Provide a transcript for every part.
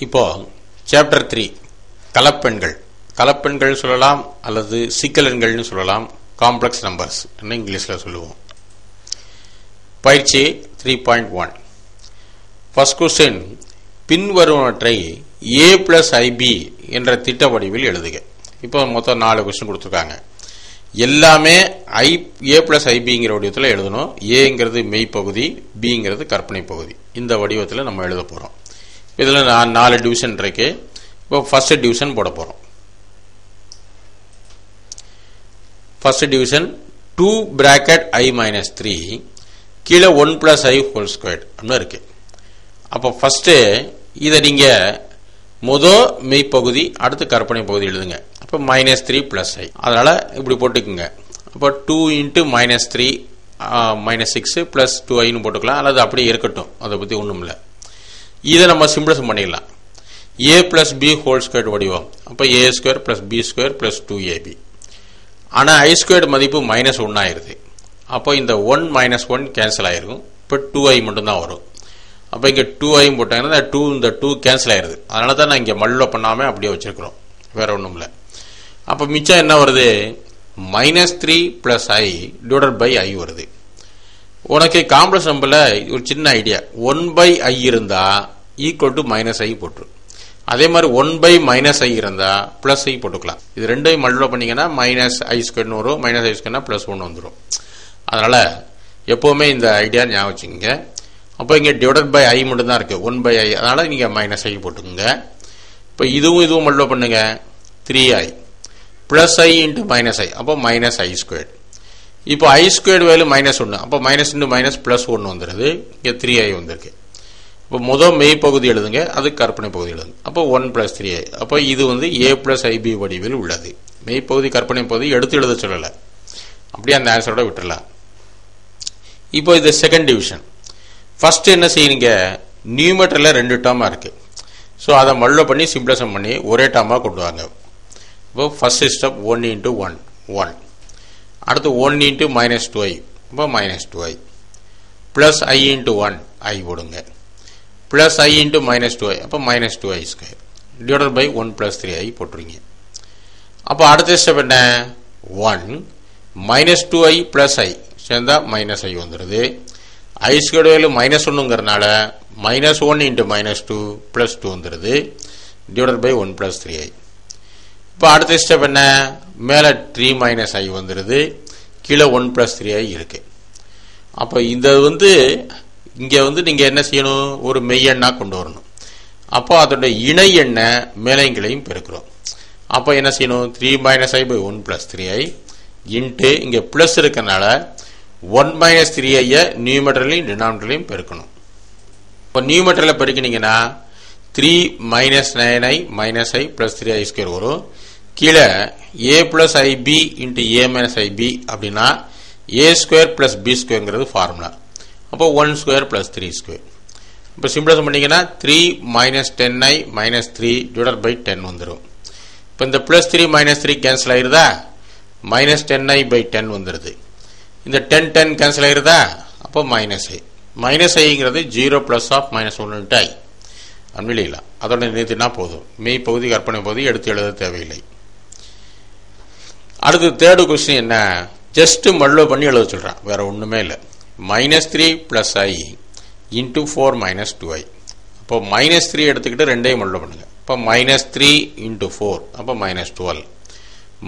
இப்போ சாப்டர் 3 கலப்பெண்கள் சொல்லலாம் அல்லது சிக்கலெண்கள்னு சொல்லலாம், காம்ப்ளெக்ஸ் நம்பர்ஸ் என்ன இங்கிலீஷ்ல சொல்லுவோம். பயிற்சி 3.1 ஃபர்ஸ்ட் क्वेश्चन, பின்வருவனவற்றை a plus ib என்ற திட்ட வடிவில் எழுதுக. இப்போ மொத்தம் 4 क्वेश्चन கொடுத்திருக்காங்க. எல்லாமே a plus ibங்கிற வடிவத்தில் எழுதணும். ஏங்கிறது மெய்ப்பகுதி, பிங்கிறது கற்பனை பகுதி. இந்த வடிவத்தில் நம்ம எழுத போறோம். இதில் 4 டிவிஷன் இருக்கு. இப்போ ஃபர்ஸ்ட் டிவிஷன் போட போறோம். First division 2 bracket i minus 3 கீழே 1 plus i whole squared அப்படின்னு இருக்கு. அப்போ ஃபர்ஸ்ட் இதை நீங்க மெய்ப்பகுதி அடுத்து கற்பனை பகுதி எழுதுங்க. அப்போ -3 plus i, அதனால இப்படி போட்டுக்குங்க. அப்போ 2 into -3 -6 plus 2i போட்டுக்கலாம், அல்லது அப்படியே இருக்கட்டும், அதை பத்தி ஒண்ணும் இல்லை. இதை நம்ம சிம்பிளிஃபை பண்ணிடலாம். a plus b whole squared வடிவம். அப்போ a square plus b square plus 2ab. ஆனா i squared மதிப்பு -1 ஆயிருது. அப்போ இந்த 1 - 1 கேன்சல் ஆயிருக்கும். இப்போ 2i மட்டும் தான் வரும். அப்போ இங்க 2i போட்டாங்கன்னா இந்த 2 கேன்சல் ஆயிருது. அதனால தான் நான் இங்க மல்டிப்ளை பண்ணாம அப்படியே வச்சிருக்கிறோம், வேற ஒண்ணும் இல்லை. அப்போ மிச்சம் என்ன வருது? -3 plus i divided by i வருது. உனக்கு காம்ப்ளெக்ஸ் நம்பர்ல ஒரு சின்ன ஐடியா, 1/i இருந்தா ஈக்குவல் டு -i போட்டுரு. அதே மாதிரி 1/-i இருந்தா +i போட்டுக்கலாம். இது ரெண்டையும் மல்டிப்ளை பண்ணீங்கன்னா -i² வரும், -i² +1 வந்துடும். அதனால எப்பவுமே இந்த ஐடியா ஞாபகம் வச்சுக்கோங்க. அப்போ இங்க டிவைடட் பை i மட்டும் தான் இருக்கு, 1/i, அதனால நீங்க -i போட்டுக்கோங்க. இப்போ இதுவும் மல்டிப்ளை பண்ணுங்க, 3i plus i into -i, அப்போ -i². இப்போ i² வேல்யூ -1, அப்போ -* +1 வந்துருது. இங்க 3i வந்திருக்கு. இப்போ மெய்ப்பகுதி எழுதுங்க, அது கற்பனை பகுதி எழுதுங்க. அப்போ 1 plus 3i. அப்போ இது a plus ib வடிவில் உள்ளது. மெய்ப்பகுதி கற்பனை பகுதி எடுத்து எழுத சொல்லல, அப்படியே அந்த ஆன்சரோட விட்டுறலாம். இப்போ இது செகண்ட் டிவிஷன். ஃபர்ஸ்ட் என்ன செய்யுங்க, நியூமரேட்டர்ல 2 டேர்மா இருக்கு. ஸோ அதை மல்டிப்ளை பண்ணி சிம்பிளிஃபை பண்ணி ஒரே டேர்மா கொண்டு வாங்க. இப்போ ஃபர்ஸ்ட் ஸ்டெப் 1 into 1 1, அடுத்து 1 into -2i, அப்போ -2i plus i into 1 i போடுங்க, plus i into -2i, அப்போ -2i² divided by 1 plus 3i போட்டுருங்க. அப்போ அடுத்த ஸ்டெப் என்ன, 1 -2i plus i சேர்ந்தா -i வந்துருது. i² வேல்யூ -1ங்கிறதுனால -1 into -2 plus 2 வந்துருது, divided by 1 plus 3i. இப்போ அடுத்த ஸ்டெப் என்ன, மேல 3 - i வந்துருது, கீழே 1 plus 3i இருக்கு. அப்போ இந்த இங்க நீங்க என்ன செய்யணும், ஒரு மெய்யெண்ணா கொண்டு வரணும். அப்போ அதோட இணை எண்ண மேலைங்களையும் பெருக்கிறோம். அப்போ என்ன செய்யணும், 3 - i by 1 plus 3i into இங்க பிளஸ் இருக்கனால 1 - 3i நியூமரேட்டர்லையும் டினாமினேட்டர்லையும் பெருக்கணும். இப்போ நியூமரேட்டர்ல பெருக்கினீங்கன்னா 3 - 9i - i plus 3i² வரும். கீழே a plus ib into a minus ib அப்படின்னா a² plus b²ங்கிறது ஃபார்முலா. அப்போ 1² plus 3². இப்போ சிம்பிளிஃபை பண்ணீங்கன்னா 3 - 10i - 3 divided by 10 வந்துடும். இப்போ இந்த +3 - 3 கேன்சல் ஆயிருதா, -10i by 10 வந்துருது. இந்த 10 கேன்சல் ஆயிருதா, அப்போ -i - 0 plus of -1 into i அன்பிலாம். அதோட நிறுத்தினா போதும், மெய் பகுதி கற்பனை பகுதி எடுத்து எழுத தேவையில்லை. அடுத்து தேர்டு क्वेश्चन என்ன, ஜஸ்ட் மல்டிப்ளை பண்ணி எழுத சொல்றான், வேற ஒண்ணுமே இல்லை. -3 plus i into 4 minus 2i. அப்போ -3 எடுத்துக்கிட்டு ரெண்டையும் மல்டிப்ளை பண்ணுங்க. அப்போ -3 into 4, அப்போ -12,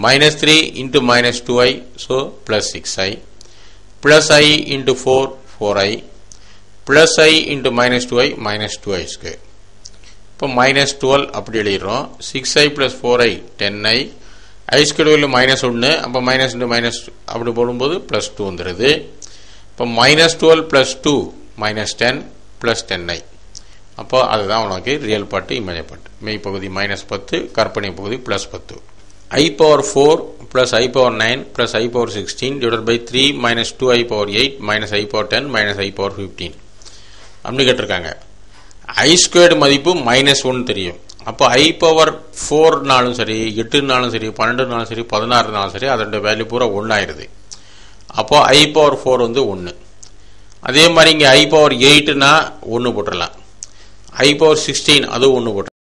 -3 into -2i, so plus 6i, plus i into 4 4i, plus i into -2i -2i². இப்போ -12 அப்படி எழுதிடுறோம். 6i plus 4i 10i, i² value -1, அப்போ -* அப்படி போடும்போது +2 வந்துருது. இப்போ -12 plus 2 -10 plus 10i. அப்போ அதுதான் உனக்கு ரியல் பார்ட், இமேஜினரி பார்ட். மெய் பகுதி -10, கற்பனை பகுதி +10. i⁴ plus i⁴9 plus i⁴16 divided by 3 minus 2i⁴8 minus i⁴10 minus i⁴15 அப்படி கேட்டிருக்காங்க. i² மதிப்பு -1 தெரியும். அப்போ i⁴4னாலும் சரி, 8னாலும் சரி, 12னாலும் சரி, 16னாலும் சரி, அதோட வேல்யூ பூரா 1 ஆயிருது. அப்போ i⁴4 1. அதே மாதிரி இங்க i⁴8னா 1 போட்டுடலாம், i⁴16 அது 1 போட்டுடலாம்.